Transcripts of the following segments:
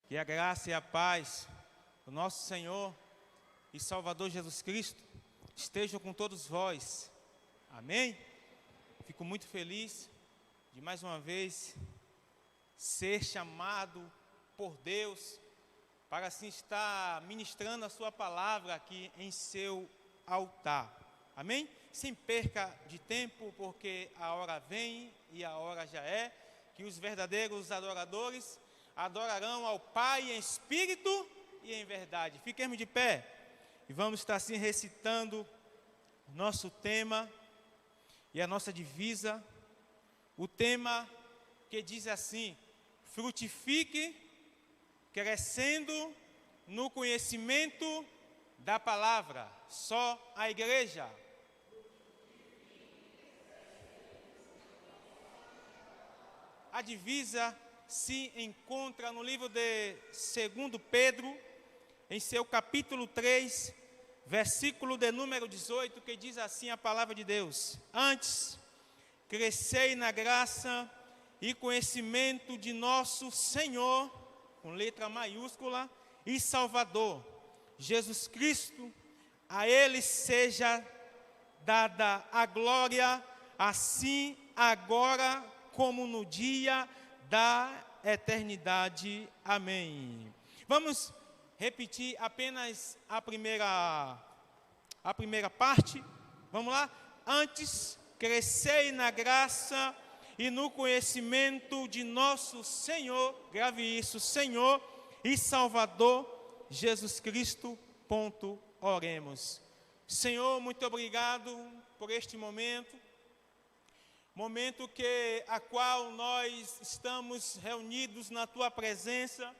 Que a graça e a paz do nosso Senhor e Salvador Jesus Cristo estejam com todos vós. Amém? Fico muito feliz de mais uma vez ser chamado por Deus para assim estar ministrando a sua palavra aqui em seu altar. Amém? Sem perca de tempo, porque a hora vem e a hora já é, que os verdadeiros adoradores adorarão ao Pai em espírito e em verdade. Fiquemos de pé e vamos estar assim recitando o nosso tema e a nossa divisa. O tema que diz assim: frutifique, crescendo no conhecimento da palavra. Só a igreja. A divisa se encontra no livro de 2 Pedro, em seu capítulo 3, versículo de número 18, que diz assim a palavra de Deus: antes, crescei na graça e conhecimento de nosso Senhor, com letra maiúscula, e Salvador, Jesus Cristo. A Ele seja dada a glória, assim agora como no dia da eternidade. Amém. Vamos repetir apenas a primeira parte. Vamos lá? Antes, crescei na graça e no conhecimento de nosso Senhor, grave isso, Senhor e Salvador, Jesus Cristo. Oremos. Senhor, muito obrigado por este momento a qual nós estamos reunidos na Tua presença.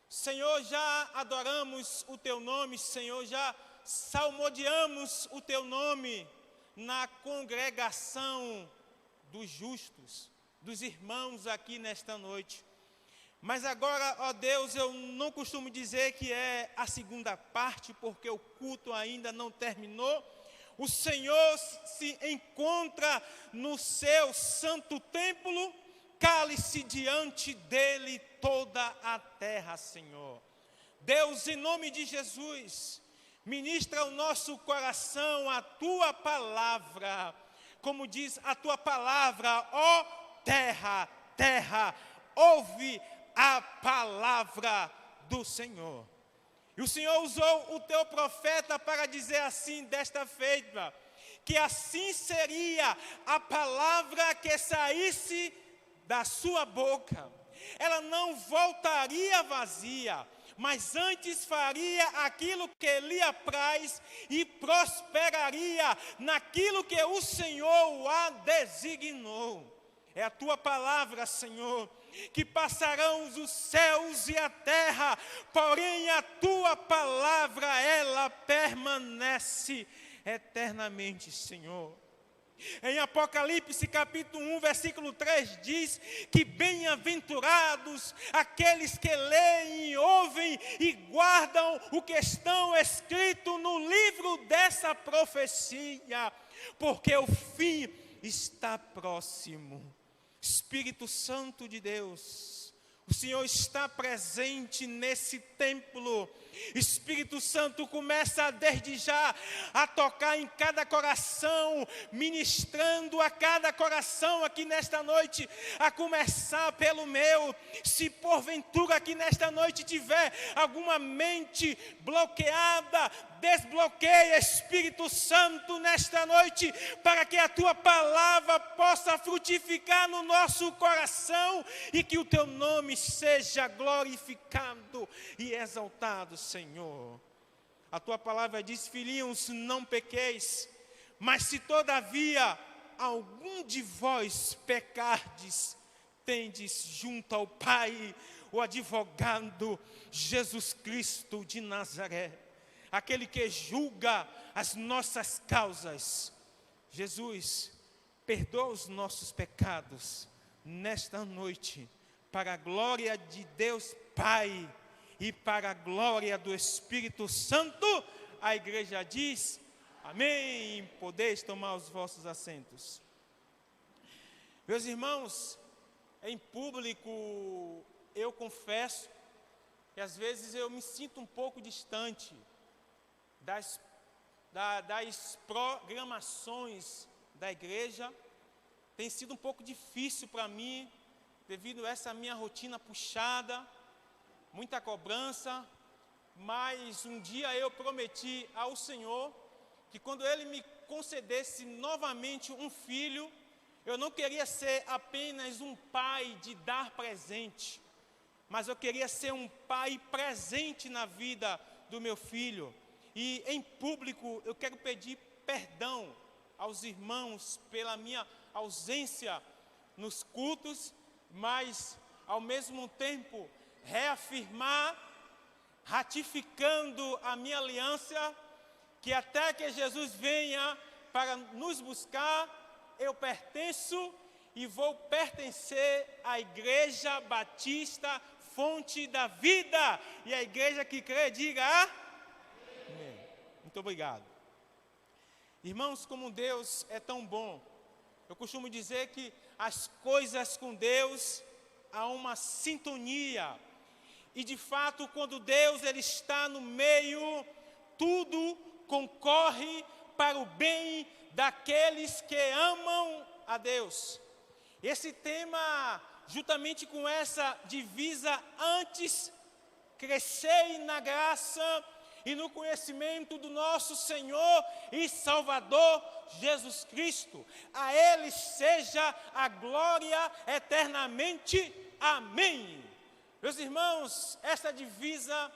Senhor, já adoramos o Teu nome, Senhor, já salmodiamos o Teu nome na congregação dos justos, dos irmãos aqui nesta noite. Mas agora, ó Deus, eu não costumo dizer que é a segunda parte, porque o culto ainda não terminou. O Senhor se encontra no seu santo templo, cale-se diante dele toda a terra, Senhor. Deus, em nome de Jesus, ministra ao nosso coração a Tua palavra. Como diz a Tua palavra: ó terra, terra, ouve a palavra do Senhor. E o Senhor usou o Teu profeta para dizer assim, desta feita, que assim seria a palavra que saísse da sua boca. Ela não voltaria vazia, mas antes faria aquilo que lhe apraz e prosperaria naquilo que o Senhor a designou. É a Tua palavra, Senhor, que passarão os céus e a terra, porém a Tua palavra, ela permanece eternamente, Senhor. Em Apocalipse capítulo 1, versículo 3 diz que bem-aventurados aqueles que leem, ouvem e guardam o que estão escrito no livro dessa profecia, porque o fim está próximo. Espírito Santo de Deus, o Senhor está presente nesse templo. Espírito Santo, começa desde já a tocar em cada coração, ministrando a cada coração aqui nesta noite, a começar pelo meu. Se porventura aqui nesta noite tiver alguma mente bloqueada, desbloqueia, Espírito Santo, nesta noite, para que a Tua palavra possa frutificar no nosso coração e que o Teu nome seja glorificado e exaltado, Senhor. A Tua palavra diz: filhinhos, não pequeis, mas se todavia algum de vós pecardes, tendes junto ao Pai o advogado, Jesus Cristo de Nazaré, aquele que julga as nossas causas. Jesus, perdoa os nossos pecados nesta noite, para a glória de Deus Pai e para a glória do Espírito Santo. A igreja diz: amém. Podeis tomar os vossos assentos. Meus irmãos, em público eu confesso e às vezes eu me sinto um pouco distante das programações da igreja. Tem sido um pouco difícil para mim, devido a essa minha rotina puxada, muita cobrança, mas um dia eu prometi ao Senhor que quando Ele me concedesse novamente um filho, eu não queria ser apenas um pai de dar presente, mas eu queria ser um pai presente na vida do meu filho. E em público eu quero pedir perdão aos irmãos pela minha ausência nos cultos, mas ao mesmo tempo reafirmar, ratificando a minha aliança, que até que Jesus venha para nos buscar, eu pertenço e vou pertencer à Igreja Batista Fonte da Vida. E a igreja que crê, diga amém. Muito obrigado. Irmãos, como Deus é tão bom, eu costumo dizer que as coisas com Deus há uma sintonia. E de fato, quando Deus ele está no meio, tudo concorre para o bem daqueles que amam a Deus. Esse tema, juntamente com essa divisa, antes crescei na graça e no conhecimento do nosso Senhor e Salvador Jesus Cristo. A Ele seja a glória eternamente. Amém. Meus irmãos, essa divisa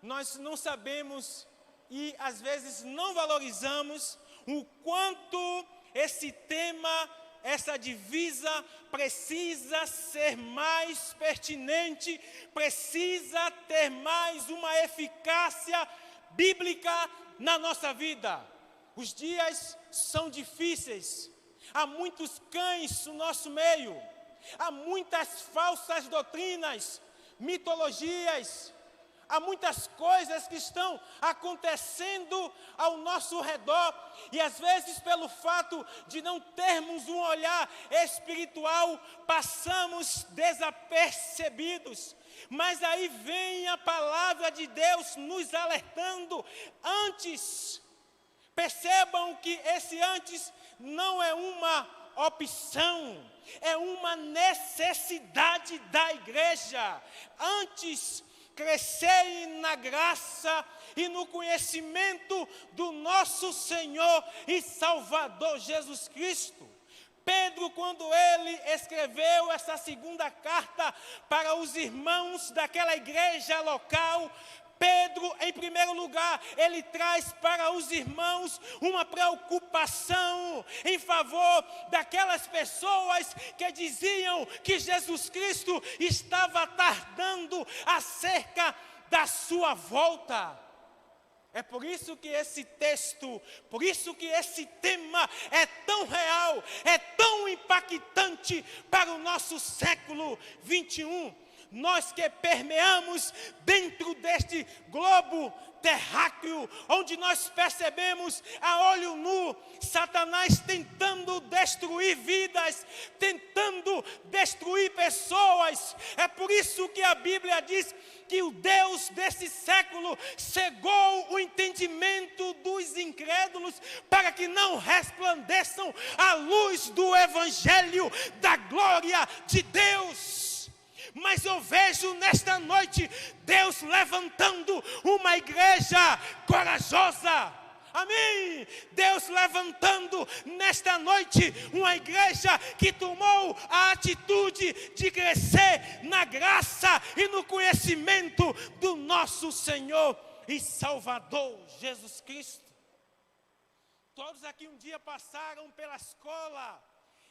nós não sabemos e às vezes não valorizamos o quanto esse tema, essa divisa precisa ser mais pertinente, precisa ter mais uma eficácia bíblica na nossa vida. Os dias são difíceis, há muitos cães no nosso meio, há muitas falsas doutrinas, mitologias, há muitas coisas que estão acontecendo ao nosso redor e às vezes pelo fato de não termos um olhar espiritual, passamos desapercebidos. Mas aí vem a palavra de Deus nos alertando antes. Percebam que esse antes não é uma opção, é uma necessidade da igreja. Antes, crescei na graça e no conhecimento do nosso Senhor e Salvador Jesus Cristo. Pedro, quando ele escreveu essa segunda carta para os irmãos daquela igreja local, Pedro, em primeiro lugar, ele traz para os irmãos uma preocupação em favor daquelas pessoas que diziam que Jesus Cristo estava tardando acerca da sua volta. É por isso que esse texto, por isso que esse tema é tão real, é tão impactante para o nosso século 21. Nós que permeamos dentro deste globo terráqueo, onde nós percebemos a olho nu Satanás tentando destruir vidas, tentando destruir pessoas. É por isso que a Bíblia diz que o Deus desse século cegou o entendimento dos incrédulos para que não resplandeçam a luz do Evangelho da glória de Deus. Mas eu vejo nesta noite Deus levantando uma igreja corajosa. Amém. Deus levantando nesta noite uma igreja que tomou a atitude de crescer na graça e no conhecimento do nosso Senhor e Salvador Jesus Cristo. Todos aqui um dia passaram pela escola.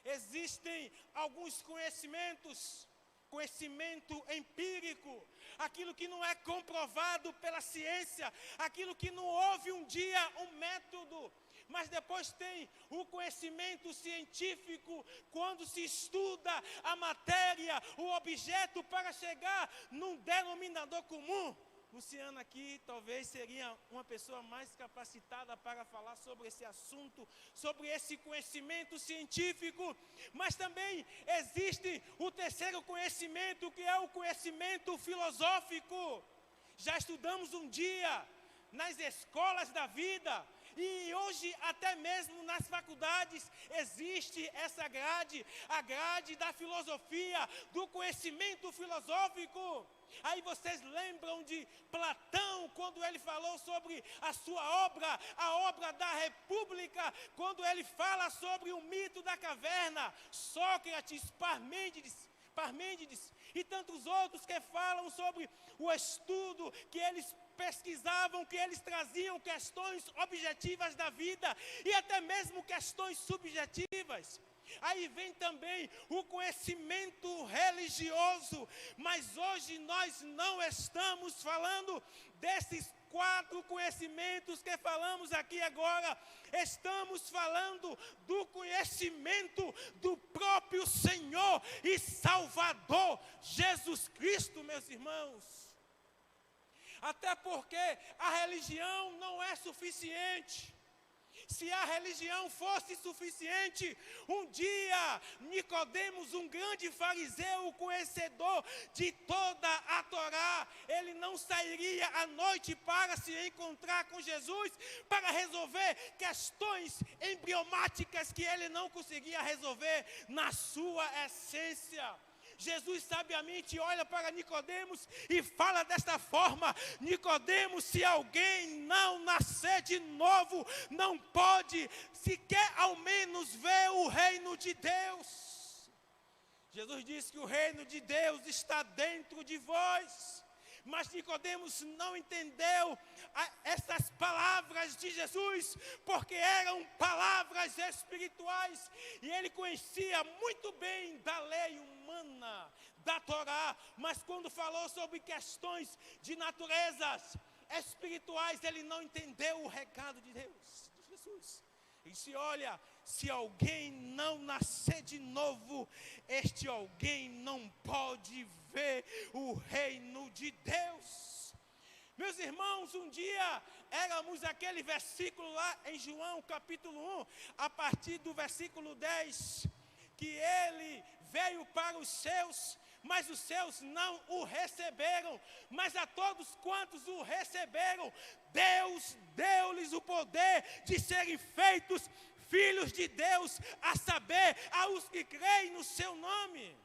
Existem alguns conhecimentos, conhecimento empírico, aquilo que não é comprovado pela ciência, aquilo que não houve um dia um método, mas depois tem o conhecimento científico, quando se estuda a matéria, o objeto, para chegar num denominador comum. Luciana aqui talvez seria uma pessoa mais capacitada para falar sobre esse assunto, sobre esse conhecimento científico. Mas também existe o terceiro conhecimento, que é o conhecimento filosófico. já estudamos um dia nas escolas da vida, e hoje até mesmo nas faculdades existe essa grade, a grade da filosofia, do conhecimento filosófico. Aí vocês lembram de Platão, quando ele falou sobre a sua obra, a obra da República, quando ele fala sobre o mito da caverna, Sócrates, Parmênides e tantos outros que falam sobre o estudo que eles pesquisavam, que eles traziam questões objetivas da vida e até mesmo questões subjetivas. Aí vem também o conhecimento religioso, mas hoje nós não estamos falando desses 4 conhecimentos que falamos aqui agora. Estamos falando do conhecimento do próprio Senhor e Salvador Jesus Cristo, meus irmãos. Até porque a religião não é suficiente. Se a religião fosse suficiente, um dia Nicodemos, um grande fariseu, conhecedor de toda a Torá, ele não sairia à noite para se encontrar com Jesus, para resolver questões embriomáticas que ele não conseguia resolver na sua essência. Jesus sabiamente olha para Nicodemos e fala desta forma: Nicodemos, se alguém não nascer de novo, não pode sequer ao menos ver o reino de Deus. Jesus diz que o reino de Deus está dentro de vós. Mas Nicodemos não entendeu essas palavras de Jesus, porque eram palavras espirituais, e ele conhecia muito bem da lei humana, da Torá, mas quando falou sobre questões de naturezas espirituais, ele não entendeu o recado de Deus, de Jesus. E disse: olha, se alguém não nascer de novo, este alguém não pode ver o reino de Deus. Meus irmãos, um dia éramos aquele versículo lá em João capítulo 1, a partir do versículo 10, que ele veio para os seus, mas os seus não o receberam, mas a todos quantos o receberam, Deus deu-lhes o poder de serem feitos filhos de Deus, a saber, aos que creem no seu nome.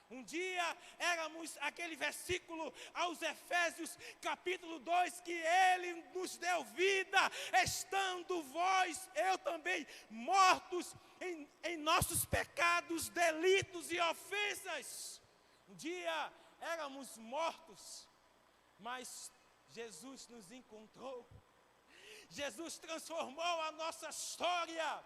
Um dia éramos aquele versículo aos Efésios capítulo 2, que ele nos deu vida, estando vós, eu também, mortos em nossos pecados, delitos e ofensas. Um dia éramos mortos, mas Jesus nos encontrou. Jesus transformou a nossa história.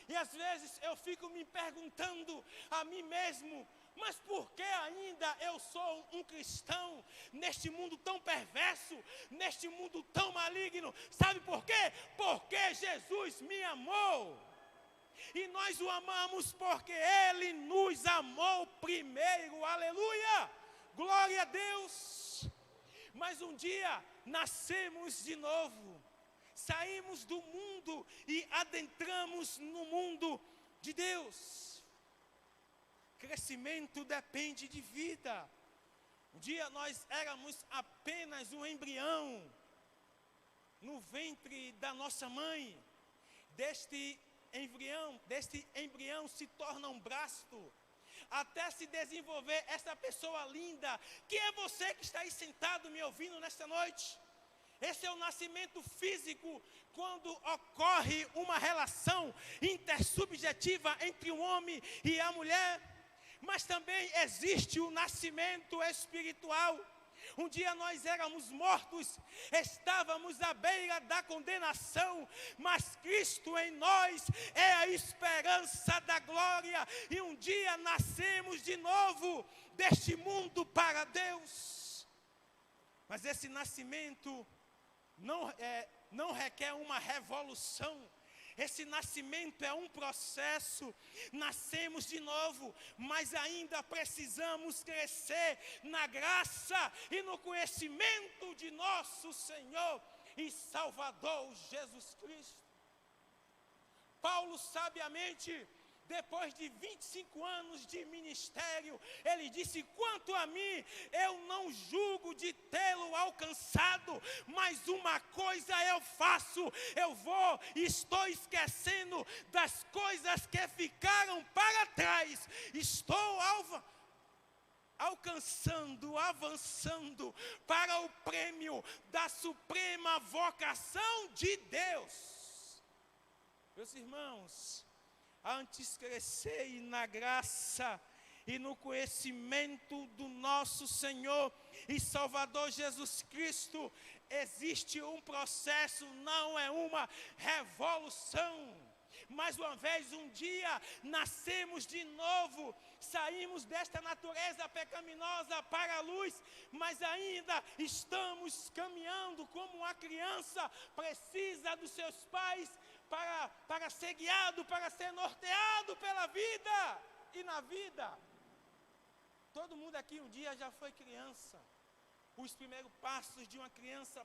E às vezes eu fico me perguntando a mim mesmo: mas por que ainda eu sou um cristão neste mundo tão perverso, neste mundo tão maligno? Sabe por quê? Porque Jesus me amou. E nós o amamos porque Ele nos amou primeiro. Aleluia! Glória a Deus! Mas um dia nascemos de novo. Saímos do mundo e adentramos no mundo de Deus. Crescimento depende de vida. Um dia nós éramos apenas um embrião no ventre da nossa mãe. Deste embrião se torna um braço, até se desenvolver essa pessoa linda, que é você que está aí sentado me ouvindo nesta noite. Esse é o nascimento físico, quando ocorre uma relação intersubjetiva entre o homem e a mulher. Mas também existe o nascimento espiritual. Um dia nós éramos mortos, estávamos à beira da condenação, mas Cristo em nós é a esperança da glória. E um dia nascemos de novo deste mundo para Deus. Mas esse nascimento não requer uma revolução. Esse nascimento é um processo. Nascemos de novo, mas ainda precisamos crescer na graça e no conhecimento de nosso Senhor e Salvador Jesus Cristo. Paulo sabiamente depois de 25 anos de ministério, ele disse: quanto a mim, eu não julgo de tê-lo alcançado, mas uma coisa eu faço, estou esquecendo das coisas que ficaram para trás, estou avançando para o prêmio da suprema vocação de Deus. Meus irmãos, antes crescei na graça e no conhecimento do nosso Senhor e Salvador Jesus Cristo, existe um processo, não é uma revolução. Mais uma vez, um dia, nascemos de novo, saímos desta natureza pecaminosa para a luz, mas ainda estamos caminhando como uma criança precisa dos seus pais para ser guiado, para ser norteado pela vida. E na vida, todo mundo aqui um dia já foi criança. Os primeiros passos de uma criança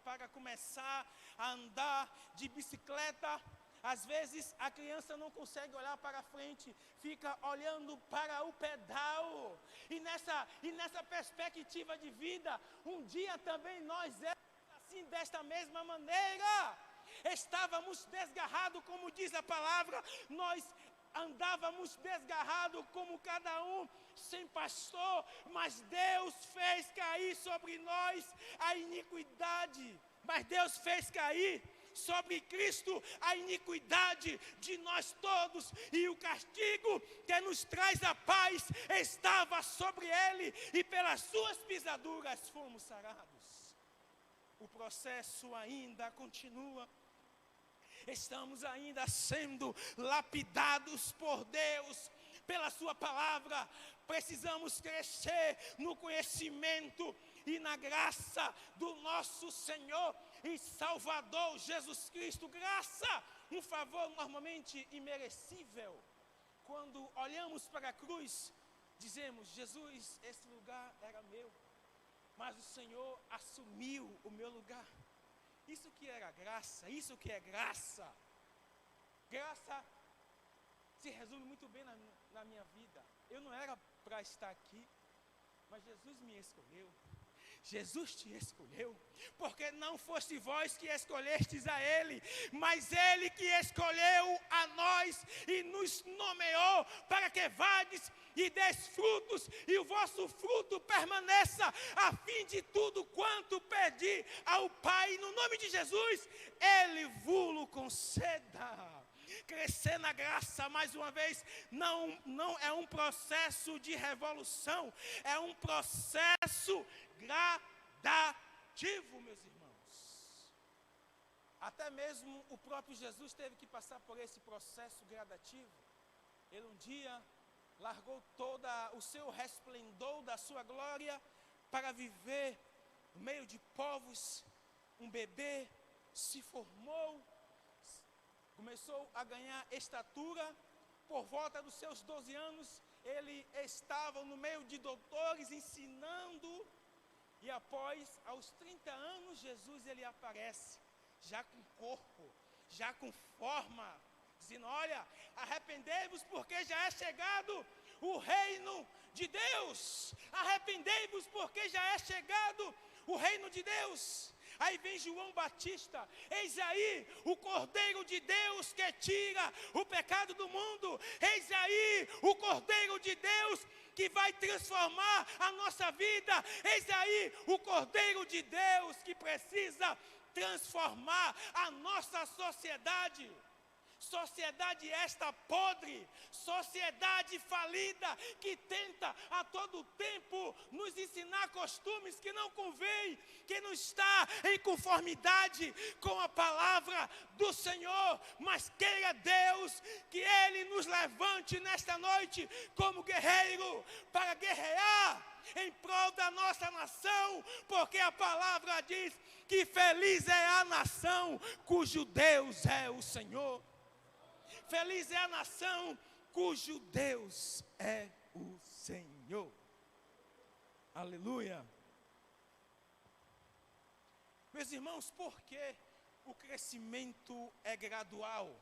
para começar a andar de bicicleta. Às vezes a criança não consegue olhar para frente, fica olhando para o pedal. E nessa perspectiva de vida, um dia também nós éramos assim, desta mesma maneira. Estávamos desgarrados, como diz a palavra, nós andávamos desgarrados como cada um, sem pastor, mas Deus fez cair sobre nós a iniquidade. Mas Deus fez cair sobre Cristo a iniquidade de nós todos, e o castigo que nos traz a paz estava sobre ele, e pelas suas pisaduras fomos sarados. O processo ainda continua. Estamos ainda sendo lapidados por Deus, pela sua palavra. Precisamos crescer no conhecimento e na graça do nosso Senhor e Salvador Jesus Cristo. Graça, um favor normalmente imerecível. Quando olhamos para a cruz, dizemos: Jesus, esse lugar era meu, mas o Senhor assumiu o meu lugar. Isso que era graça, isso que é graça. Graça se resume muito bem na minha vida. Eu não era para estar aqui, mas Jesus me escolheu. Jesus te escolheu, porque não foste vós que escolhestes a Ele, mas Ele que escolheu a nós e nos nomeou para que vades e des frutos, e o vosso fruto permaneça, a fim de tudo quanto pedi ao Pai, no nome de Jesus, Ele vos conceda. Crescer na graça, mais uma vez, não é um processo de revolução, é um processo gradativo, meus irmãos. Até mesmo o próprio Jesus teve que passar por esse processo gradativo. Ele um dia largou todo o seu resplendor da sua glória para viver no meio de povos. Um bebê se formou, começou a ganhar estatura. Por volta dos seus 12 anos, ele estava no meio de doutores ensinando. E após, aos 30 anos, Jesus ele aparece, já com corpo, já com forma, dizendo: olha, arrependei-vos porque já é chegado o reino de Deus. Arrependei-vos porque já é chegado o reino de Deus. Aí vem João Batista: eis aí o Cordeiro de Deus que tira o pecado do mundo. Eis aí o Cordeiro de Deus que vai transformar a nossa vida. Eis aí o Cordeiro de Deus que precisa transformar a nossa sociedade. Sociedade esta podre, sociedade falida, que tenta a todo tempo nos ensinar costumes que não convém, que não está em conformidade com a palavra do Senhor. Mas queira Deus que Ele nos levante nesta noite como guerreiro, para guerrear em prol da nossa nação, porque a palavra diz que feliz é a nação cujo Deus é o Senhor. Feliz é a nação cujo Deus é o Senhor. Aleluia. Meus irmãos, por que o crescimento é gradual?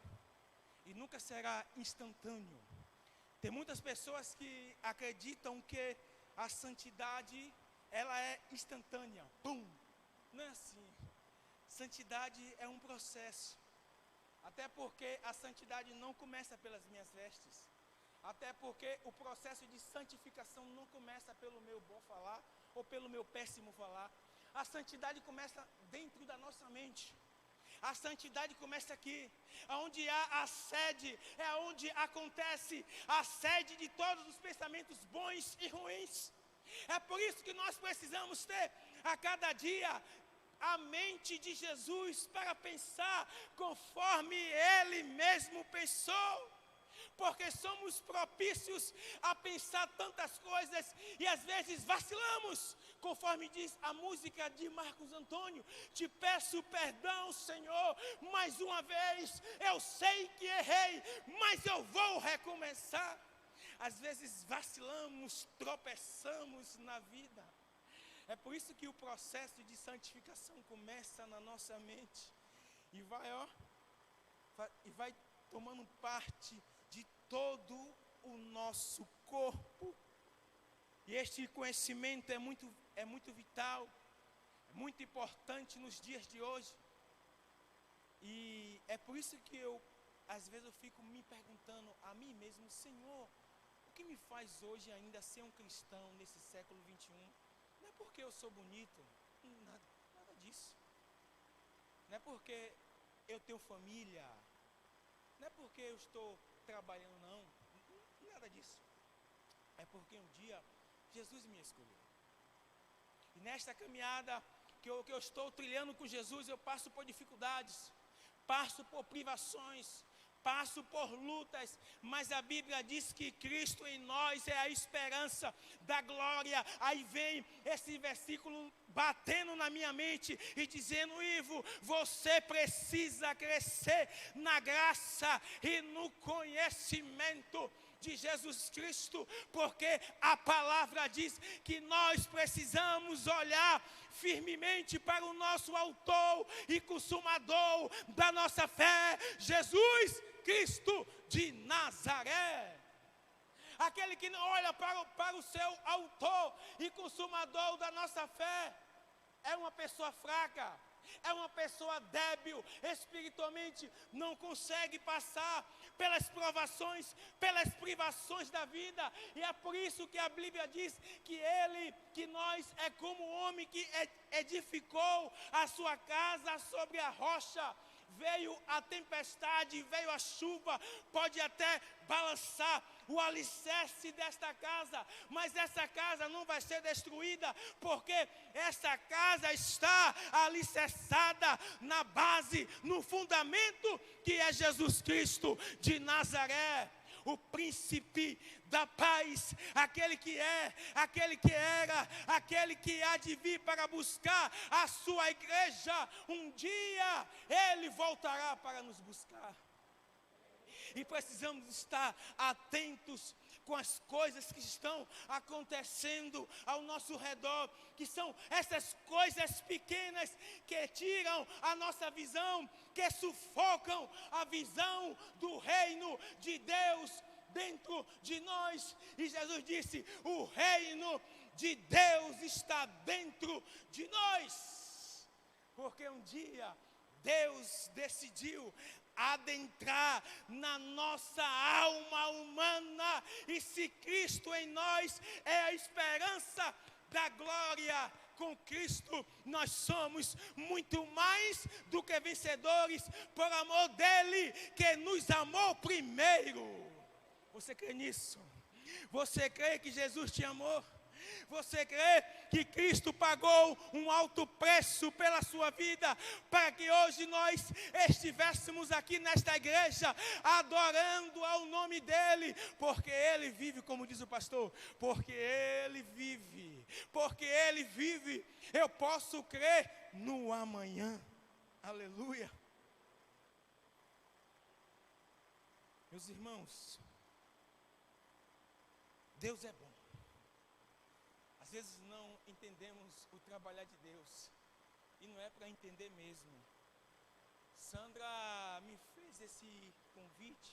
e nunca será instantâneo. Tem muitas pessoas que acreditam que a santidade, ela é instantânea. Pum! Não é assim. Santidade é um processo. Até porque a santidade não começa pelas minhas vestes. Até porque o processo de santificação não começa pelo meu bom falar ou pelo meu péssimo falar. A santidade começa dentro da nossa mente. A santidade começa aqui, onde há a sede, é onde acontece a sede de todos os pensamentos bons e ruins. É por isso que nós precisamos ter a cada dia a mente de Jesus para pensar conforme Ele mesmo pensou. Porque somos propícios a pensar tantas coisas e às vezes vacilamos, conforme diz a música de Marcos Antônio. Te peço perdão, Senhor, mais uma vez, eu sei que errei, mas eu vou recomeçar. Às vezes vacilamos, tropeçamos na vida. É por isso que o processo de santificação começa na nossa mente e vai tomando parte de todo o nosso corpo. E este conhecimento é muito vital, é muito importante nos dias de hoje. E é por isso que às vezes eu fico me perguntando a mim mesmo: Senhor, o que me faz hoje ainda ser um cristão nesse século 21? Não é porque eu sou bonito, nada disso. Não é porque eu tenho família, não é porque eu estou trabalhando, não, nada disso. É porque um dia Jesus me escolheu. E nesta caminhada que eu estou trilhando com Jesus, eu passo por dificuldades, passo por privações, passo por lutas, mas a Bíblia diz que Cristo em nós é a esperança da glória. Aí vem esse versículo batendo na minha mente e dizendo: Ivo, você precisa crescer na graça e no conhecimento de Jesus Cristo, porque a palavra diz que nós precisamos olhar firmemente para o nosso autor e consumador da nossa fé, Jesus Cristo de Nazaré. Aquele que não olha para o seu autor e consumador da nossa fé é uma pessoa fraca, é uma pessoa débil espiritualmente, não consegue passar pelas provações, pelas privações da vida. E é por isso que a Bíblia diz que nós é como o homem que edificou a sua casa sobre a rocha. Veio a tempestade, veio a chuva, pode até balançar o alicerce desta casa, mas essa casa não vai ser destruída, porque essa casa está alicerçada na base, no fundamento que é Jesus Cristo de Nazaré, o príncipe da paz, aquele que é, aquele que era, aquele que há de vir para buscar a sua igreja. Um dia ele voltará para nos buscar. E precisamos estar atentos com as coisas que estão acontecendo ao nosso redor, que são essas coisas pequenas que tiram a nossa visão, que sufocam a visão do reino de Deus dentro de nós. E Jesus disse: o reino de Deus está dentro de nós, porque um dia Deus decidiu adentrar na nossa alma humana, e se Cristo em nós é a esperança da glória, com Cristo nós somos muito mais do que vencedores, por amor dele que nos amou primeiro. Você crê nisso? Você crê que Jesus te amou? Você crê que Cristo pagou um alto preço pela sua vida, para que hoje nós estivéssemos aqui nesta igreja, adorando ao nome dEle, porque Ele vive, como diz o pastor, porque Ele vive, eu posso crer no amanhã. Aleluia. Meus irmãos, Deus é bom. Às vezes não entendemos o trabalhar de Deus, e não é para entender mesmo. Sandra me fez esse convite,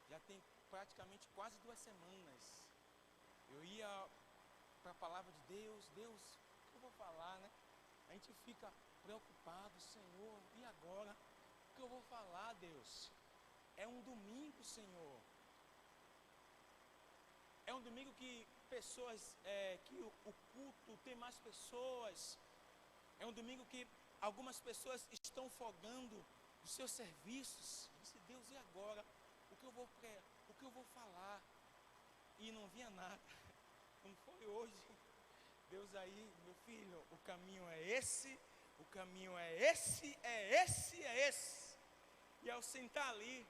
já tem praticamente quase 2 semanas. Eu ia para a palavra de Deus, o que eu vou falar, né? A gente fica preocupado, Senhor, e agora? O que eu vou falar, Deus? É um domingo, Senhor. É um domingo que que o culto tem mais pessoas. É um domingo que algumas pessoas estão folgando os seus serviços. Eu disse, Deus, e agora? O que eu vou falar? E não vinha nada. Como foi hoje? Deus aí, meu filho, o caminho é esse, o caminho é esse, é esse, é esse. E ao sentar ali,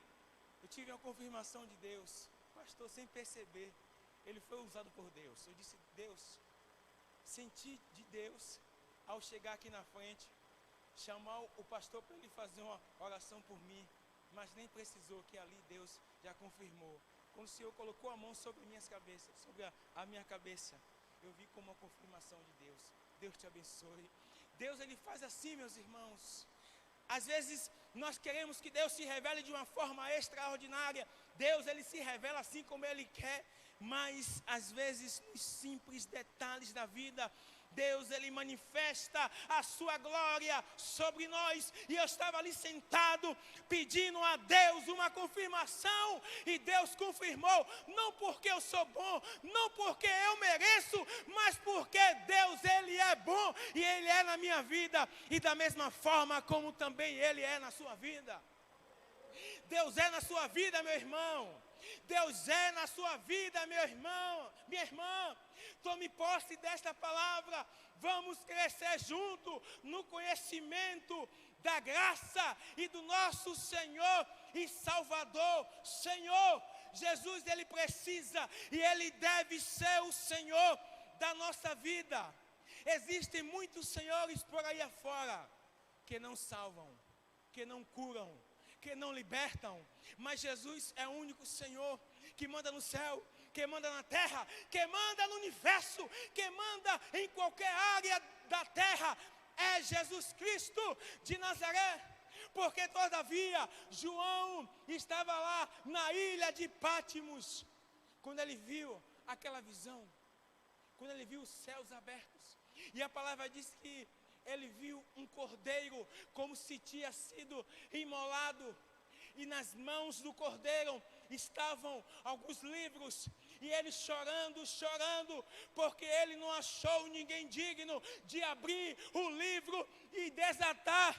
eu tive uma confirmação de Deus. Pastor, sem perceber, ele foi usado por Deus. Eu disse, Deus, senti de Deus, ao chegar aqui na frente, chamar o pastor para ele fazer uma oração por mim, mas nem precisou, que ali Deus já confirmou. Quando o Senhor colocou a mão sobre minhas cabeças, sobre a minha cabeça, eu vi como uma confirmação de Deus. Deus te abençoe. Deus, ele faz assim, meus irmãos. Às vezes nós queremos que Deus se revele de uma forma extraordinária. Deus, ele se revela assim como ele quer, mas às vezes nos simples detalhes da vida, Deus, ele manifesta a sua glória sobre nós. E eu estava ali sentado, pedindo a Deus uma confirmação, e Deus confirmou, não porque eu sou bom, não porque eu mereço, mas porque Deus, ele é bom, e ele é na minha vida, e da mesma forma como também ele é na sua vida. Deus é na sua vida, meu irmão. Deus é na sua vida, meu irmão, minha irmã. Tome posse desta palavra. Vamos crescer junto no conhecimento da graça e do nosso Senhor e Salvador. Senhor, Jesus, ele precisa e ele deve ser o Senhor da nossa vida. Existem muitos senhores por aí afora que não salvam, que não curam, que não libertam, mas Jesus é o único Senhor que manda no céu, que manda na terra, que manda no universo, que manda em qualquer área da terra. É Jesus Cristo de Nazaré. Porque todavia João estava lá na ilha de Pátimos, quando ele viu aquela visão, quando ele viu os céus abertos, e a palavra diz que ele viu um cordeiro como se tinha sido imolado, e nas mãos do cordeiro estavam alguns livros, e ele chorando, porque ele não achou ninguém digno de abrir o livro e desatar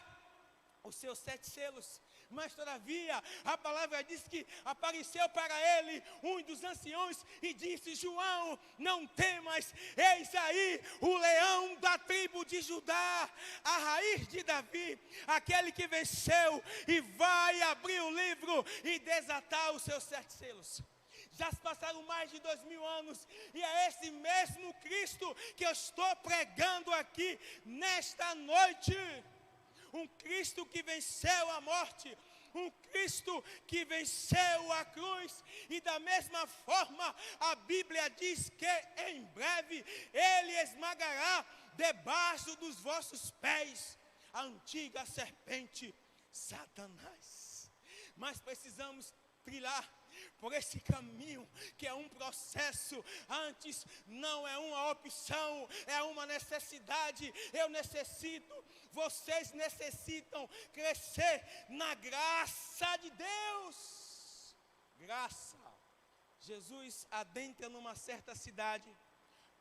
os seus 7 selos. Mas todavia a palavra diz que apareceu para ele um dos anciões e disse: João, não temas, eis aí o leão da tribo de Judá, a raiz de Davi, aquele que venceu e vai abrir o livro e desatar os seus 7 selos. Já se passaram mais de 2000 anos e é esse mesmo Cristo que eu estou pregando aqui nesta noite. Um Cristo que venceu a morte, um Cristo que venceu a cruz, e da mesma forma a Bíblia diz que em breve Ele esmagará debaixo dos vossos pés a antiga serpente Satanás. Mas precisamos trilhar por esse caminho, que é um processo. Antes não é uma opção, é uma necessidade. Eu necessito, vocês necessitam crescer na graça de Deus. Graça. Jesus adentra numa certa cidade,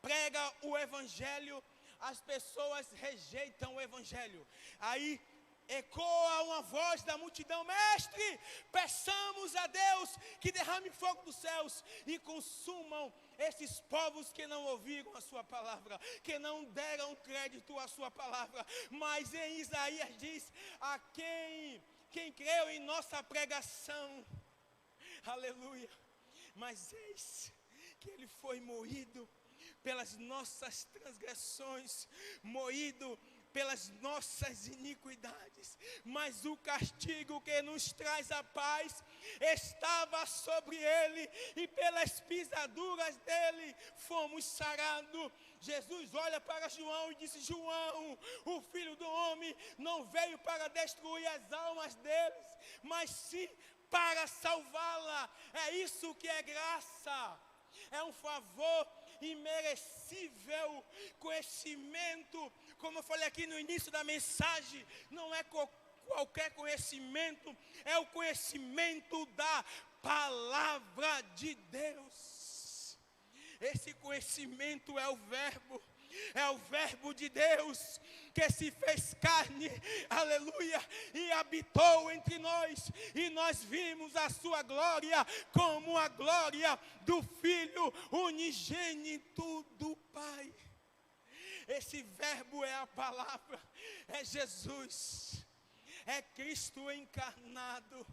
prega o evangelho, as pessoas rejeitam o evangelho. Aí ecoa uma voz da multidão: mestre, peçamos a Deus que derrame fogo dos céus e consumam esses povos que não ouviram a sua palavra, que não deram crédito à sua palavra. Mas em Isaías diz: a quem creu em nossa pregação, aleluia, mas eis que ele foi moído pelas nossas transgressões, moído pelas nossas iniquidades, mas o castigo que nos traz a paz estava sobre ele, e pelas pisaduras dele fomos sarados. Jesus olha para João e disse: João, o filho do homem, não veio para destruir as almas deles, mas sim para salvá-la. É isso que é graça. É um favor imerecível, conhecimento, como eu falei aqui no início da mensagem, não é qualquer conhecimento, é o conhecimento da palavra de Deus. Esse conhecimento é o verbo de Deus que se fez carne, aleluia, e habitou entre nós, e nós vimos a sua glória como a glória do Filho unigênito do Pai. Esse verbo é a palavra, é Jesus, é Cristo encarnado.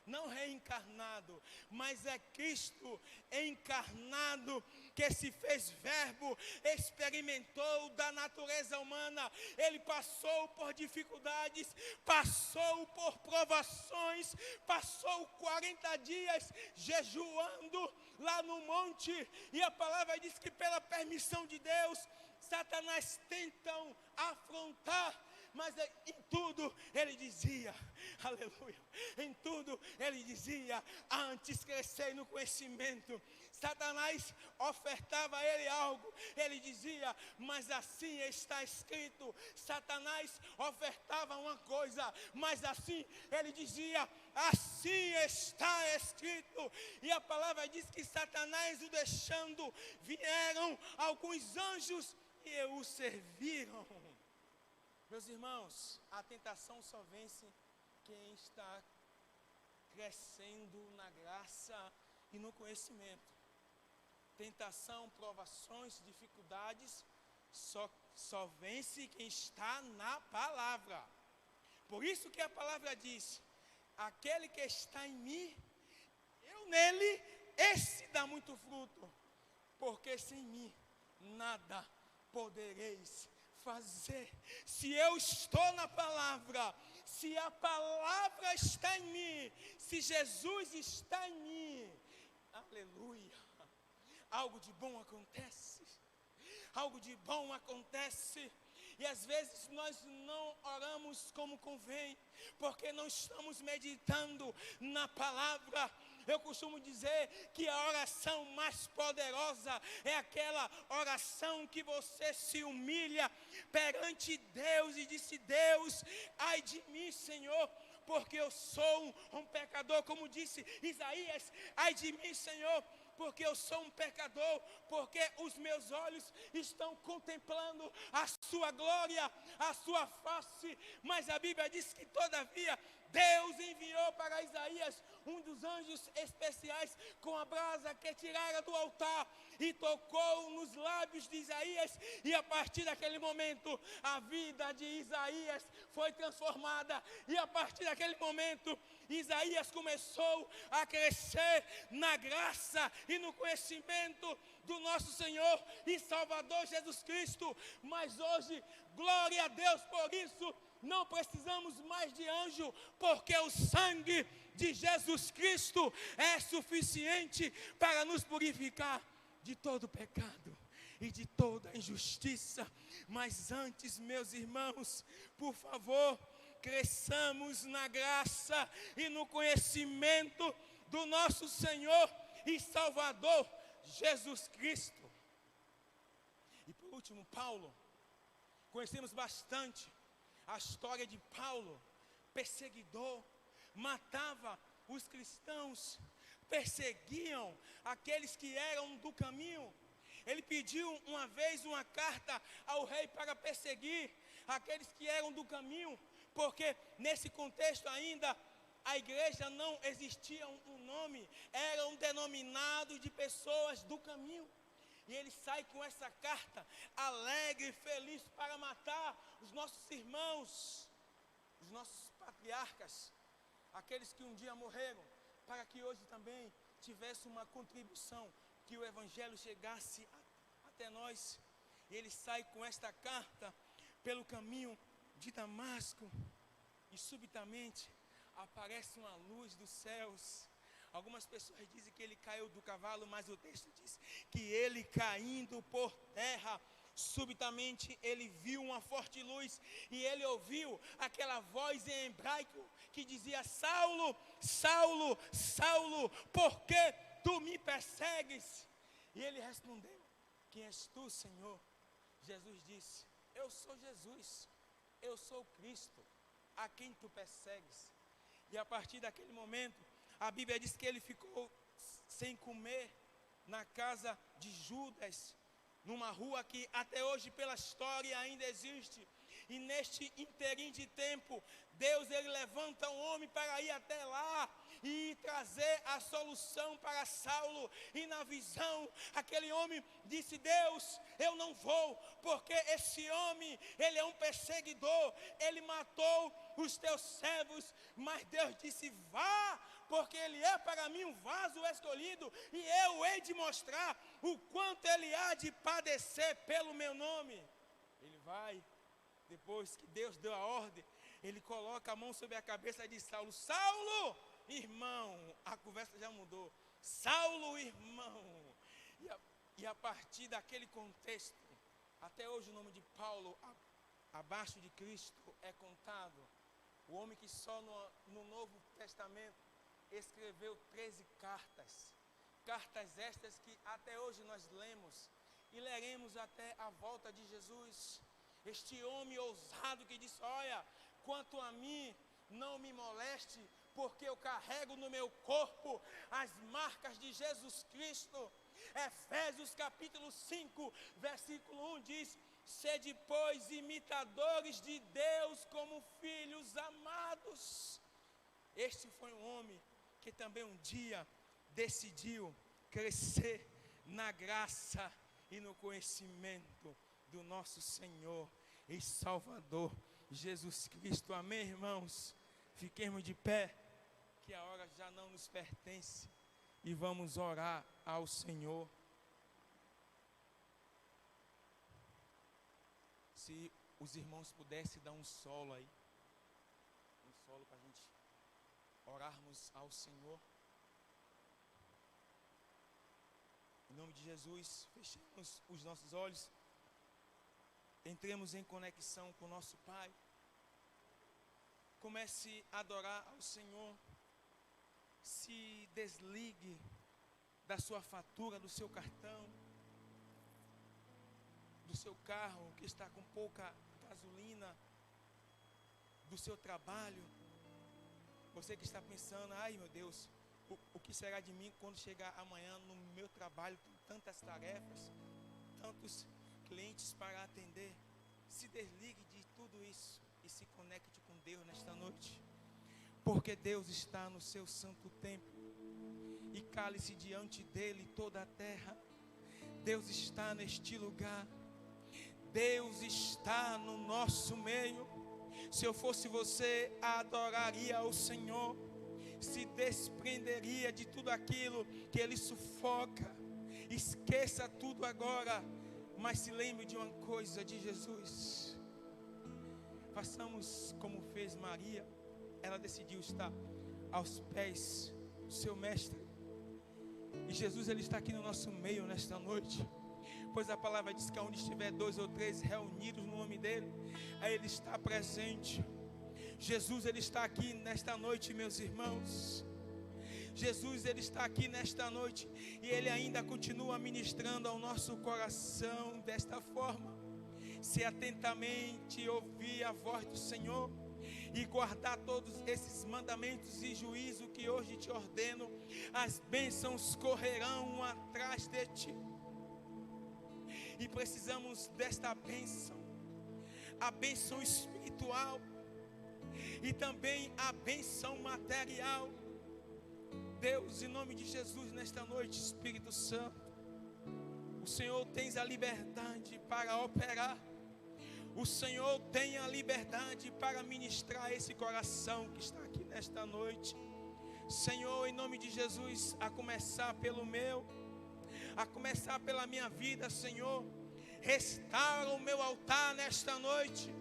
Não reencarnado, mas é Cristo encarnado, que se fez verbo, experimentou da natureza humana. Ele passou por dificuldades, passou por provações, passou 40 dias jejuando lá no monte, e a palavra diz que pela permissão de Deus, Satanás tentam afrontar, mas em tudo ele dizia, aleluia, em tudo ele dizia, antes crescer no conhecimento. Satanás ofertava a ele algo, ele dizia, mas assim está escrito. Satanás ofertava uma coisa, mas assim ele dizia, assim está escrito. E a palavra diz que Satanás o deixando, vieram alguns anjos e o serviram. Meus irmãos, a tentação só vence quem está crescendo na graça e no conhecimento. Tentação, provações, dificuldades, só vence quem está na palavra. Por isso que a palavra diz, aquele que está em mim, eu nele, esse dá muito fruto, porque sem mim nada podereis fazer. Se eu estou na palavra, se a palavra está em mim, se Jesus está em mim, aleluia, algo de bom acontece, algo de bom acontece. E às vezes nós não oramos como convém, porque não estamos meditando na palavra. Eu costumo dizer que a oração mais poderosa é aquela oração que você se humilha perante Deus e disse, Deus, ai de mim, Senhor, porque eu sou um pecador, como disse Isaías, ai de mim, Senhor, porque eu sou um pecador, porque os meus olhos estão contemplando a sua glória, a sua face. Mas a Bíblia diz que todavia Deus enviou para Isaías um dos anjos especiais com a brasa que tirara do altar e tocou nos lábios de Isaías, e a partir daquele momento a vida de Isaías foi transformada, e a partir daquele momento Isaías começou a crescer na graça e no conhecimento do nosso Senhor e Salvador Jesus Cristo. Mas hoje, glória a Deus por isso, não precisamos mais de anjo, porque o sangue de Jesus Cristo é suficiente para nos purificar de todo pecado e de toda injustiça. Mas antes, meus irmãos, por favor, cresçamos na graça e no conhecimento do nosso Senhor e Salvador Jesus Cristo. E por último, Paulo. Conhecemos bastante a história de Paulo, perseguidor, matava os cristãos, perseguiam aqueles que eram do caminho. Ele pediu uma vez uma carta ao rei para perseguir aqueles que eram do caminho, porque nesse contexto ainda a igreja não existia um nome, era um denominado de pessoas do caminho. E ele sai com essa carta, alegre e feliz, para matar os nossos irmãos, os nossos patriarcas, aqueles que um dia morreram, para que hoje também tivesse uma contribuição, que o evangelho chegasse até nós. E ele sai com esta carta pelo caminho de Damasco, e subitamente aparece uma luz dos céus. Algumas pessoas dizem que ele caiu do cavalo, mas o texto diz que ele, caindo por terra, Subitamente ele viu uma forte luz e ele ouviu aquela voz em hebraico que dizia: Saulo, Saulo, Saulo, por que tu me persegues? E ele respondeu: quem és tu, Senhor? Jesus disse: eu sou Jesus, eu sou Cristo, a quem tu persegues. E a partir daquele momento, a Bíblia diz que ele ficou sem comer na casa de Judas, numa rua que até hoje pela história ainda existe. E neste interim de tempo, Deus ele levanta um homem para ir até lá e trazer a solução para Saulo. E na visão, aquele homem disse: Deus, eu não vou, porque esse homem, ele é um perseguidor, ele matou os teus servos. Mas Deus disse: vá, porque ele é para mim um vaso escolhido, e eu hei de mostrar o quanto ele há de padecer pelo meu nome. Ele vai, depois que Deus deu a ordem, ele coloca a mão sobre a cabeça de Saulo: Saulo, irmão. A conversa já mudou: Saulo, irmão. E a partir daquele contexto, até hoje o nome de Paulo, abaixo de Cristo, é contado. O homem que só no Novo Testamento escreveu 13 cartas. Cartas estas que até hoje nós lemos e leremos até a volta de Jesus. Este homem ousado que disse: olha, quanto a mim, não me moleste, porque eu carrego no meu corpo as marcas de Jesus Cristo. Efésios capítulo 5, versículo 1 diz: sede, pois, imitadores de Deus como filhos amados. Este foi um homem que também um dia decidiu crescer na graça e no conhecimento do nosso Senhor e Salvador Jesus Cristo. Amém, irmãos? Fiquemos de pé, que a hora já não nos pertence, e vamos orar ao Senhor. Se os irmãos pudessem dar um solo aí, um solo para a gente orarmos ao Senhor. Em nome de Jesus, fechemos os nossos olhos, entremos em conexão com o nosso Pai. Comece a adorar ao Senhor. Se desligue da sua fatura, do seu cartão, do seu carro que está com pouca gasolina, do seu trabalho. Você que está pensando: ai meu Deus, o que será de mim quando chegar amanhã no meu trabalho? Tem tantas tarefas, tantos clientes para atender. Se desligue de tudo isso e se conecte com Deus nesta noite, porque Deus está no seu santo templo, e cale-se diante dele toda a terra. Deus está neste lugar, Deus está no nosso meio. Se eu fosse você, adoraria ao Senhor, se desprenderia de tudo aquilo que Ele sufoca. Esqueça tudo agora, mas se lembre de uma coisa, de Jesus. Façamos como fez Maria. Ela decidiu estar aos pés do seu mestre, e Jesus, Ele está aqui no nosso meio nesta noite, pois a palavra diz que onde estiver 2 ou 3 reunidos no nome dEle, aí Ele está presente. Jesus, Ele está aqui nesta noite, meus irmãos. Jesus, Ele está aqui nesta noite, e Ele ainda continua ministrando ao nosso coração desta forma. Se atentamente ouvir a voz do Senhor e guardar todos esses mandamentos e juízo que hoje te ordeno, as bênçãos correrão atrás de ti. E precisamos desta bênção, a bênção espiritual e também a bênção material. Deus, em nome de Jesus, nesta noite, Espírito Santo, o Senhor tens a liberdade para operar. O Senhor tem a liberdade para ministrar esse coração que está aqui nesta noite. Senhor, em nome de Jesus, a começar pelo meu, a começar pela minha vida, Senhor, restaura o meu altar nesta noite.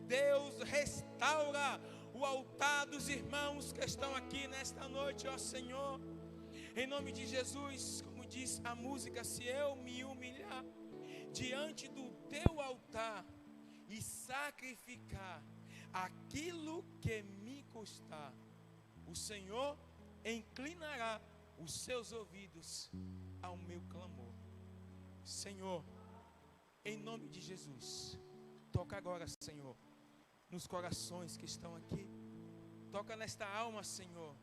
Deus, restaura o altar dos irmãos que estão aqui nesta noite, ó Senhor. Em nome de Jesus, como diz a música: se eu me humilhar diante do teu altar e sacrificar aquilo que me custar, o Senhor inclinará os seus ouvidos ao meu clamor. Senhor, em nome de Jesus, toca agora, Senhor, nos corações que estão aqui. Toca nesta alma, Senhor.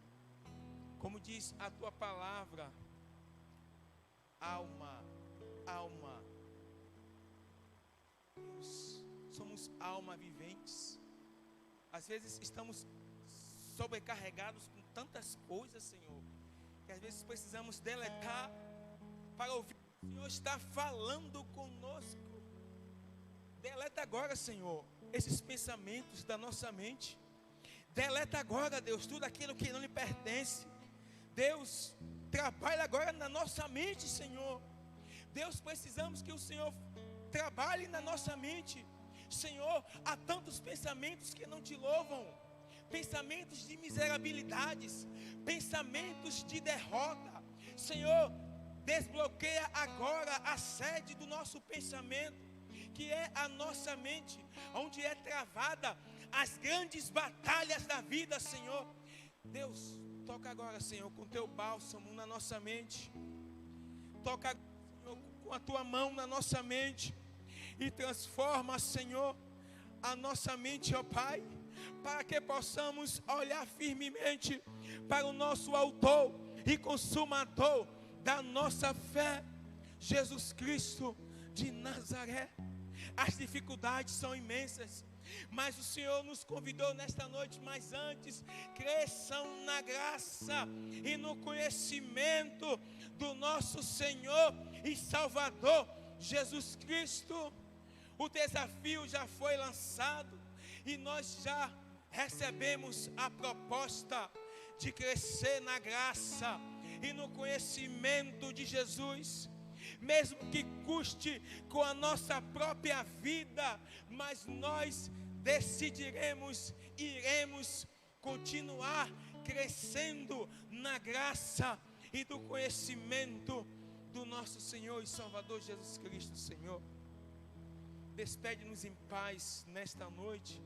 Como diz a tua palavra, alma. Deus, somos alma viventes. Às vezes estamos sobrecarregados com tantas coisas, Senhor, que às vezes precisamos deletar para ouvir o que o Senhor está falando conosco. Deleta agora, Senhor, esses pensamentos da nossa mente. Deleta agora, Deus, tudo aquilo que não lhe pertence. Deus, trabalha agora na nossa mente, Senhor. Deus, precisamos que o Senhor trabalhe na nossa mente. Senhor, há tantos pensamentos que não te louvam, pensamentos de miserabilidades, pensamentos de derrota. Senhor, desbloqueia agora a sede do nosso pensamento, que é a nossa mente, onde é travada as grandes batalhas da vida, Senhor. Deus, toca agora, Senhor, com teu bálsamo na nossa mente. Toca, Senhor, com a tua mão na nossa mente e transforma, Senhor, a nossa mente, ó Pai, para que possamos olhar firmemente para o nosso autor e consumador da nossa fé, Jesus Cristo de Nazaré. As dificuldades são imensas, mas o Senhor nos convidou nesta noite. Mas antes, cresçam na graça e no conhecimento do nosso Senhor e Salvador Jesus Cristo. O desafio já foi lançado e nós já recebemos a proposta de crescer na graça e no conhecimento de Jesus, mesmo que custe com a nossa própria vida, mas nós decidiremos, iremos continuar crescendo na graça e do conhecimento do nosso Senhor e Salvador Jesus Cristo. Senhor, despede-nos em paz nesta noite,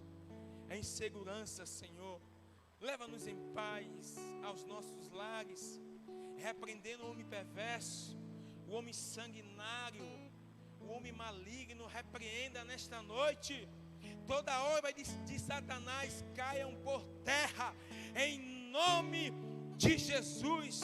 em segurança, Senhor. Leva-nos em paz aos nossos lares, repreendendo o homem perverso, o homem sanguinário, o homem maligno. Repreenda nesta noite. Toda obra de Satanás caiam por terra, em nome de Jesus.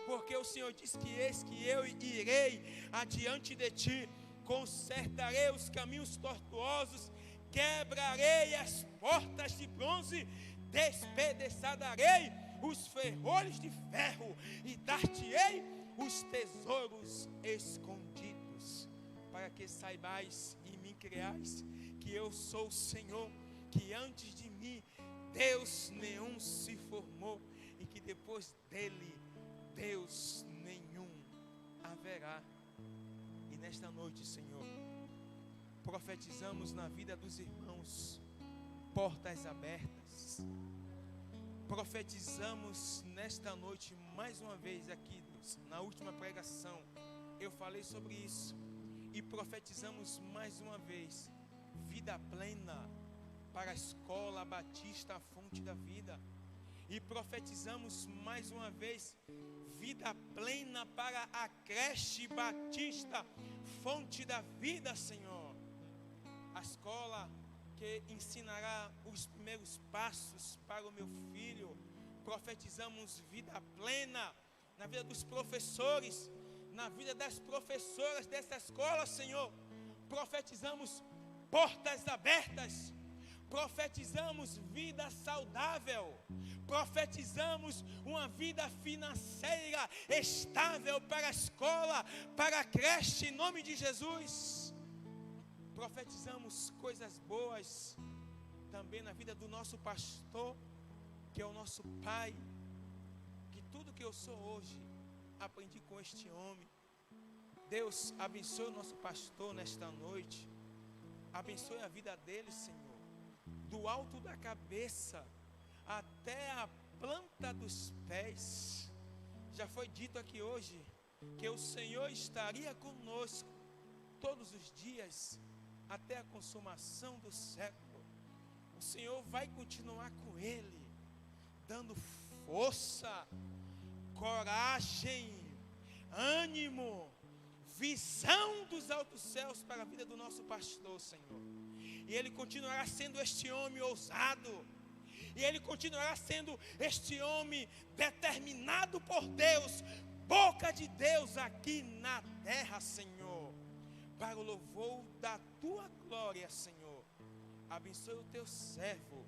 Porque o Senhor diz que eis que eu irei adiante de ti, consertarei os caminhos tortuosos, quebrarei as portas de bronze, despedaçarei os ferrolhos de ferro e dar-te-ei os tesouros escondidos, para que saibais e me creais que eu sou o Senhor, que antes de mim Deus nenhum se formou e que depois dele Deus nenhum haverá. E nesta noite, Senhor, profetizamos na vida dos irmãos portas abertas. Profetizamos nesta noite mais uma vez aqui, Deus, na última pregação eu falei sobre isso, e profetizamos mais uma vez vida plena para a Escola Batista, a Fonte da Vida. E profetizamos mais uma vez vida plena para a Creche Batista, Fonte da Vida, Senhor. A escola que ensinará os primeiros passos para o meu filho. Profetizamos vida plena na vida dos professores, na vida das professoras dessa escola, Senhor. Profetizamos portas abertas. Profetizamos vida saudável. Profetizamos uma vida financeira estável para a escola, para a creche, em nome de Jesus. Profetizamos coisas boas também na vida do nosso pastor, que é o nosso pai. Que tudo que eu sou hoje, aprendi com este homem. Deus, abençoe o nosso pastor nesta noite. Abençoe a vida dele, Senhor, do alto da cabeça até a planta dos pés. Já foi dito aqui hoje que o Senhor estaria conosco todos os dias, até a consumação do século. O Senhor vai continuar com ele, dando força, coragem, ânimo, visão dos altos céus para a vida do nosso pastor, Senhor. E ele continuará sendo este homem ousado, e ele continuará sendo este homem determinado por Deus, boca de Deus aqui na terra, Senhor, para o louvor da tua glória, Senhor. Abençoe o teu servo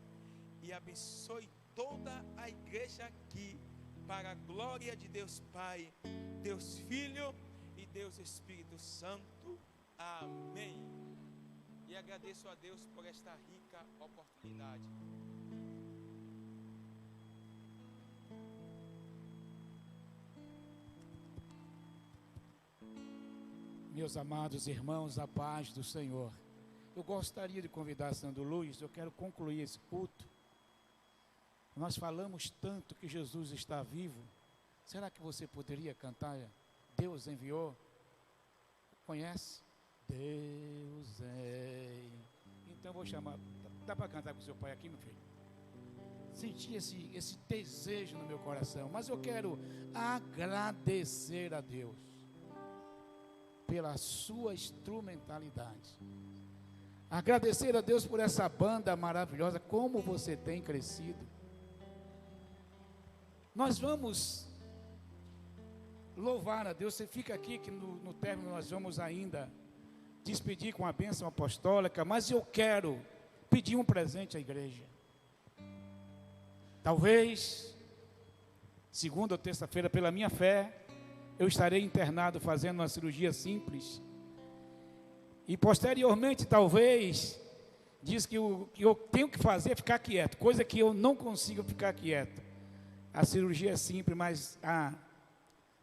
e abençoe toda a igreja aqui, para a glória de Deus Pai, Deus Filho e Deus Espírito Santo. Amém. E agradeço a Deus por esta rica oportunidade. Meus amados irmãos, a paz do Senhor. Eu gostaria de convidar Sandro Luiz, eu quero concluir esse culto. Nós falamos tanto que Jesus está vivo. Será que você poderia cantar? Deus enviou. Conhece? Deus é. Então eu vou chamar. Dá para cantar com seu pai aqui, meu filho? Senti esse desejo no meu coração. Mas eu quero agradecer a Deus pela sua instrumentalidade. Agradecer a Deus por essa banda maravilhosa. Como você tem crescido. Nós vamos louvar a Deus. Você fica aqui que no término nós vamos ainda despedir com a bênção apostólica. Mas eu quero pedir um presente à igreja. Talvez segunda ou terça-feira, pela minha fé, eu estarei internado fazendo uma cirurgia simples. E posteriormente, talvez, diz que o que eu tenho que fazer é ficar quieto, coisa que eu não consigo ficar quieto. A cirurgia é simples, mas a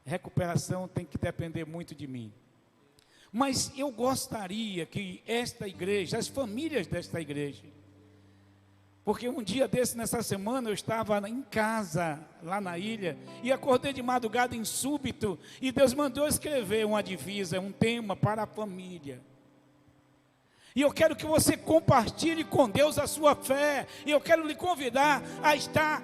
recuperação tem que depender muito de mim. Mas eu gostaria que esta igreja, as famílias desta igreja, porque um dia desse, nessa semana, eu estava em casa, lá na ilha, e acordei de madrugada em súbito, e Deus mandou escrever uma divisa, um tema para a família. E eu quero que você compartilhe com Deus a sua fé, e eu quero lhe convidar a estar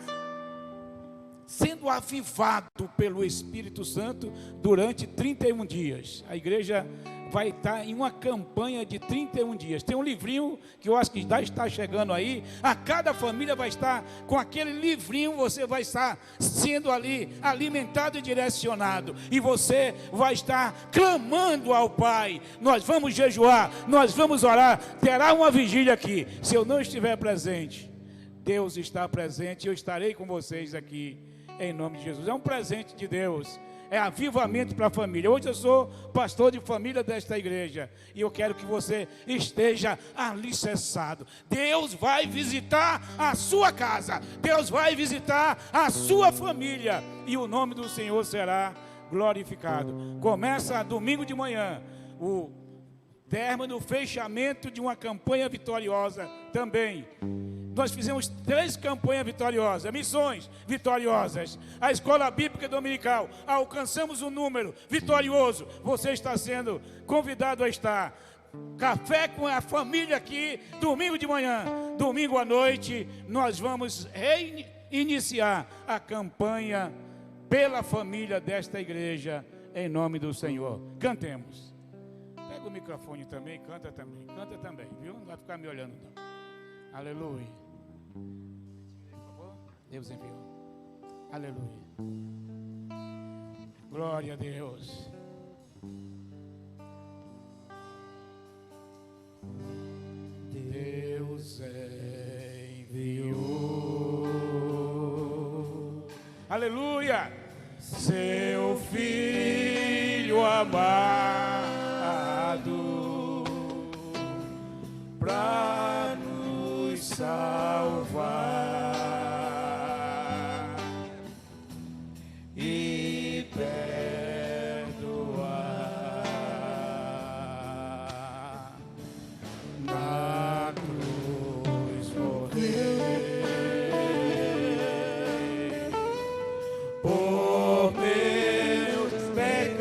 sendo avivado pelo Espírito Santo durante 31 dias. A igreja vai estar em uma campanha de 31 dias. Tem um livrinho que eu acho que já está chegando aí. A cada família vai estar com aquele livrinho, você vai estar sendo ali alimentado e direcionado. E você vai estar clamando ao Pai. Nós vamos jejuar, nós vamos orar. Terá uma vigília aqui. Se eu não estiver presente, Deus está presente e eu estarei com vocês aqui, em nome de Jesus. É um presente de Deus. É avivamento para a família. Hoje eu sou pastor de família desta igreja. E eu quero que você esteja alicerçado. Deus vai visitar a sua casa. Deus vai visitar a sua família. E o nome do Senhor será glorificado. Começa domingo de manhã. O término, o fechamento de uma campanha vitoriosa também. Nós fizemos 3 campanhas vitoriosas, missões vitoriosas, a escola bíblica dominical, alcançamos um número vitorioso. Você está sendo convidado a estar. Café com a família aqui, domingo de manhã, domingo à noite, nós vamos reiniciar a campanha pela família desta igreja, em nome do Senhor. Cantemos. Pega o microfone também, canta também, viu? Não vai ficar me olhando não. Aleluia. Por favor. Deus enviou. Aleluia. Glória a Deus. Deus enviou. Aleluia. Seu filho amado para salvar e perdoar, na cruz morrer por meus pecados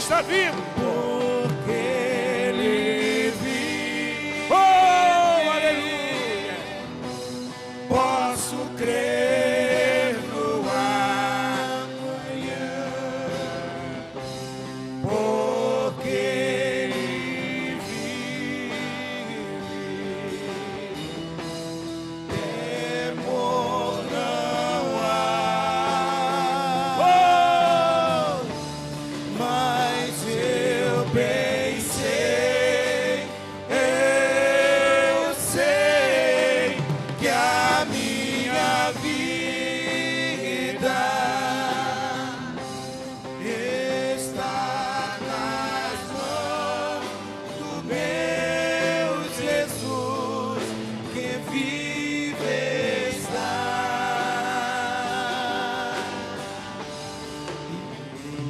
está vivo. porque Ele vive. Oh, aleluia. Posso crer no amanhã, porque Ele vive. Temor não há, mas eu bem sei, eu sei que a minha vida está nas mãos do meu Jesus, que vive está.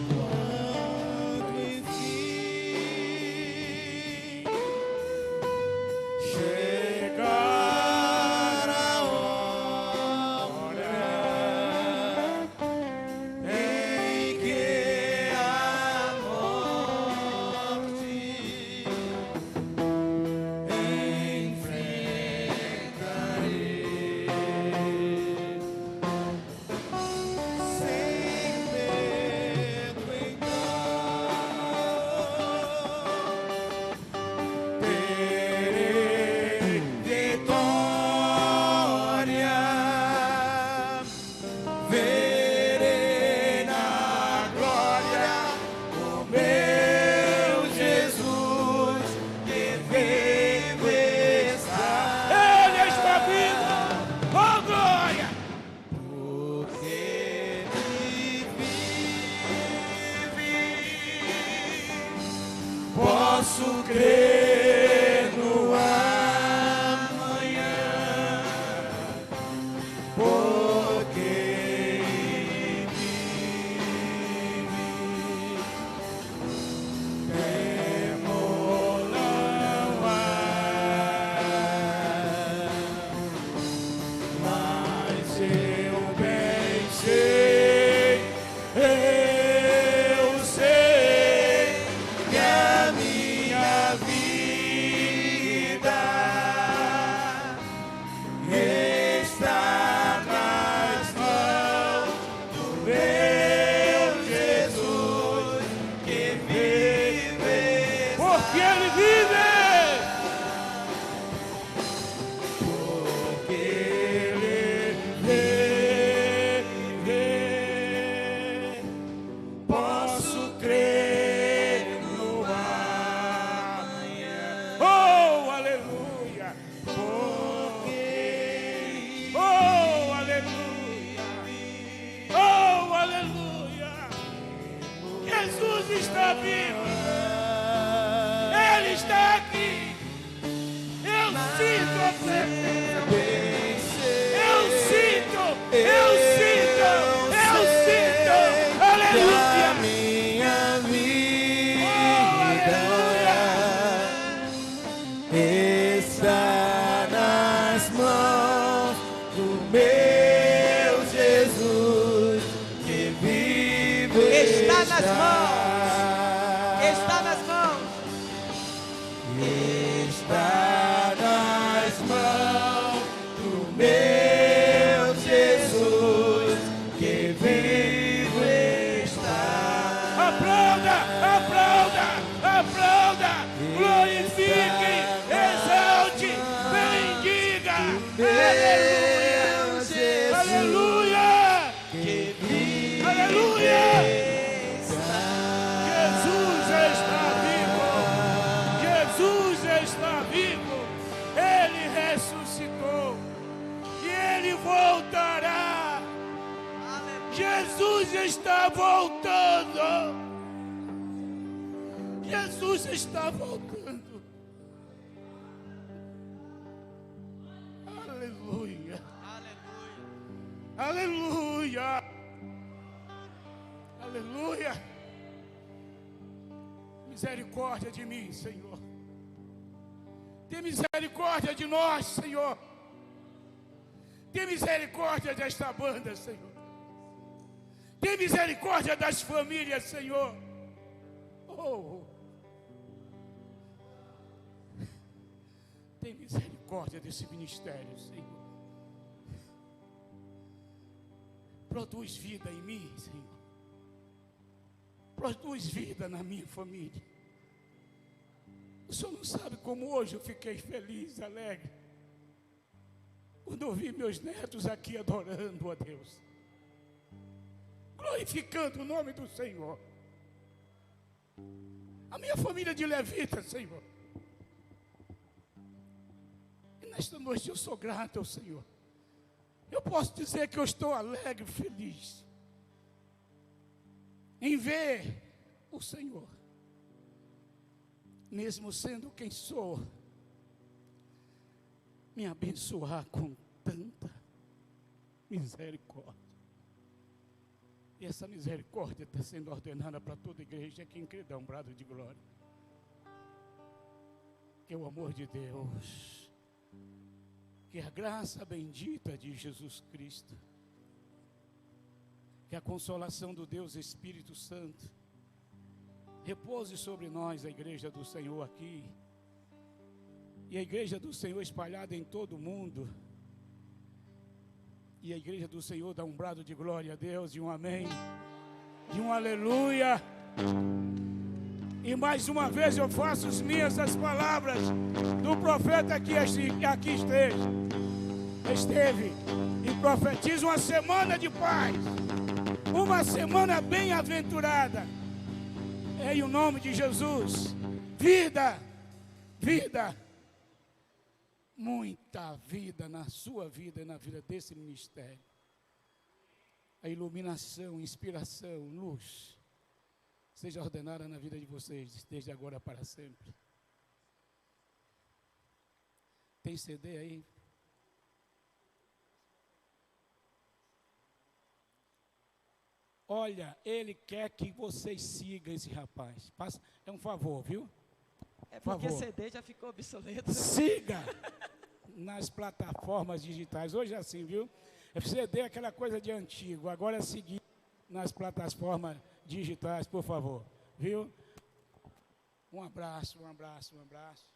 Enquanto enfim chegar a hora em que a morte enfrentarei sem medo, então terei vitória, verei na glória o meu Jesus, que vivo está. Ele está vivo. Oh, glória. Porque Ele vive, posso crer no amanhã, porque Ele vive. Temor não há, mas eu bem sei, eu sei que a minha vida está nas mãos do meu Jesus, que vive. Porque Ele vive. Porque Ele vive, posso crer no amanhã, Oh, aleluia. porque Oh, aleluia. Oh, aleluia. Jesus está vivo. Ele está aqui. Eu sinto a presença. bem sei, Eu sinto. Eu sinto. Eu sinto. que a Aleluia. minha Oh, vida está nas mãos do meu Jesus, que vive. Está nas mãos. Está nas mãos. Está nas mãos do meu Jesus, que vive está. aplauda, aplauda, aplauda. Glorifique, exalte, bendiga. Aleluia. Aleluia. Aleluia. Jesus está vivo. Jesus está vivo. Ele ressuscitou. E Ele voltará. Jesus está voltando. Jesus está voltando. Aleluia. Aleluia. Aleluia. Misericórdia de mim, Senhor. Tem misericórdia de nós, Senhor. Tem misericórdia desta banda, Senhor. Tem misericórdia das famílias, Senhor. Oh. Tem misericórdia desse ministério, Senhor. Produz vida em mim, Senhor. Produz vida na minha família. O Senhor não sabe como hoje eu fiquei feliz, alegre, quando eu vi meus netos aqui adorando a Deus, glorificando o nome do Senhor. A minha família de levitas, Senhor. E nesta noite eu sou grato ao Senhor. Eu posso dizer que eu estou alegre, feliz em ver o Senhor, mesmo sendo quem sou, me abençoar com tanta misericórdia. E essa misericórdia está sendo ordenada para toda a igreja aqui em Credão, Brado de Glória. Que o amor de Deus, que a graça bendita de Jesus Cristo, que a consolação do Deus Espírito Santo repouse sobre nós, a igreja do Senhor aqui, e a igreja do Senhor espalhada em todo o mundo, e a igreja do Senhor dá um brado de glória a Deus, e um amém, e um aleluia. E mais uma vez eu faço as minhas as palavras do profeta que aqui esteve e profetiza uma semana de paz, uma semana bem-aventurada, em o nome de Jesus. Vida, vida, muita vida na sua vida e na vida desse ministério. A iluminação, inspiração, luz seja ordenada na vida de vocês, desde agora para sempre. Tem CD aí? Olha, ele quer que vocês sigam esse rapaz. Passa, é um favor, viu? É porque favor. CD já ficou obsoleto. Siga nas plataformas digitais. Hoje é assim, viu? CD é aquela coisa de antigo. Agora é seguir nas plataformas digitais, por favor. Viu? Um abraço, um abraço, um abraço.